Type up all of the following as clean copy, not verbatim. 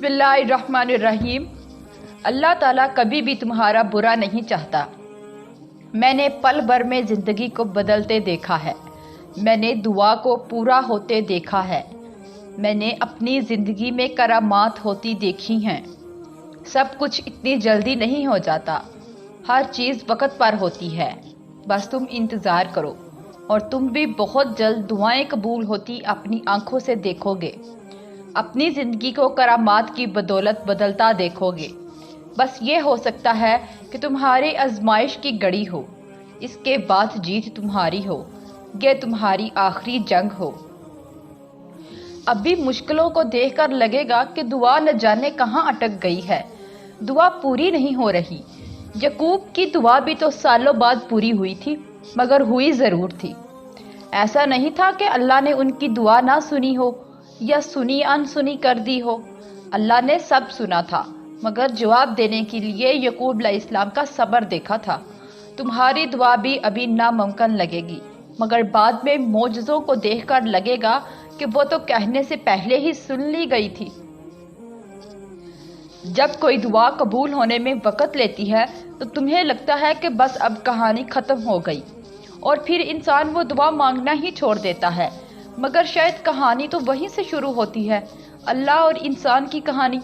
बिस्मिल्लाहिर्रहमानिर्रहीम। अल्लाह ताला कभी भी तुम्हारा बुरा नहीं चाहता। मैंने पल भर में ज़िंदगी को बदलते देखा है। मैंने दुआ को पूरा होते देखा है। मैंने अपनी ज़िंदगी में करामात होती देखी हैं। सब कुछ इतनी जल्दी नहीं हो जाता, हर चीज़ वक्त पर होती है। बस तुम इंतज़ार करो और तुम भी बहुत जल्द दुआएं कबूल होती अपनी आंखों से देखोगे। अपनी ज़िंदगी को करामात की बदौलत बदलता देखोगे। बस ये हो सकता है कि तुम्हारी आजमाइश की घड़ी हो, इसके बाद जीत तुम्हारी हो, ये तुम्हारी आखिरी जंग हो। अभी मुश्किलों को देखकर लगेगा कि दुआ न जाने कहाँ अटक गई है, दुआ पूरी नहीं हो रही। यकूब की दुआ भी तो सालों बाद पूरी हुई थी, मगर हुई ज़रूर थी। ऐसा नहीं था कि अल्लाह ने उनकी दुआ ना सुनी हो या सुनी अनसुनी कर दी हो। अल्लाह ने सब सुना था, मगर जवाब देने के लिए यकूब अलैहिस्सलाम का सब्र देखा था। तुम्हारी दुआ भी अभी नामुमकिन लगेगी, मगर बाद में मौजज़ों को देखकर लगेगा कि वो तो कहने से पहले ही सुन ली गई थी। जब कोई दुआ कबूल होने में वक़्त लेती है तो तुम्हें लगता है कि बस अब कहानी ख़त्म हो गई, और फिर इंसान वो दुआ मांगना ही छोड़ देता है। मगर शायद कहानी तो वहीं से शुरू होती है, अल्लाह और इंसान की कहानी।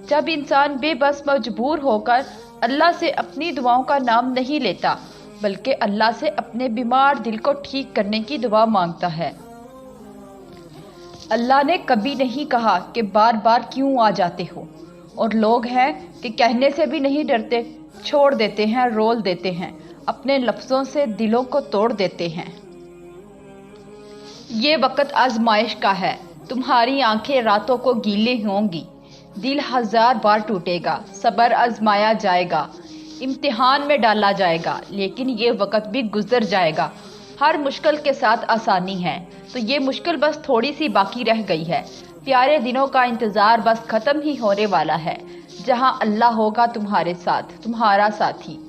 जब इंसान बेबस मजबूर होकर अल्लाह से अपनी दुआओं का नाम नहीं लेता, बल्कि अल्लाह से अपने बीमार दिल को ठीक करने की दुआ मांगता है। अल्लाह ने कभी नहीं कहा कि बार बार क्यों आ जाते हो, और लोग हैं कि कहने से भी नहीं डरते, छोड़ देते हैं, रोल देते हैं, अपने लफ्ज़ों से दिलों को तोड़ देते हैं। ये वक़्त आजमाइश का है। तुम्हारी आंखें रातों को गीली होंगी, दिल हजार बार टूटेगा, सब्र आजमाया जाएगा, इम्तिहान में डाला जाएगा, लेकिन ये वक़्त भी गुजर जाएगा। हर मुश्किल के साथ आसानी है, तो ये मुश्किल बस थोड़ी सी बाकी रह गई है। प्यारे दिनों का इंतज़ार बस ख़त्म ही होने वाला है, जहाँ अल्लाह होगा तुम्हारे साथ, तुम्हारा साथी।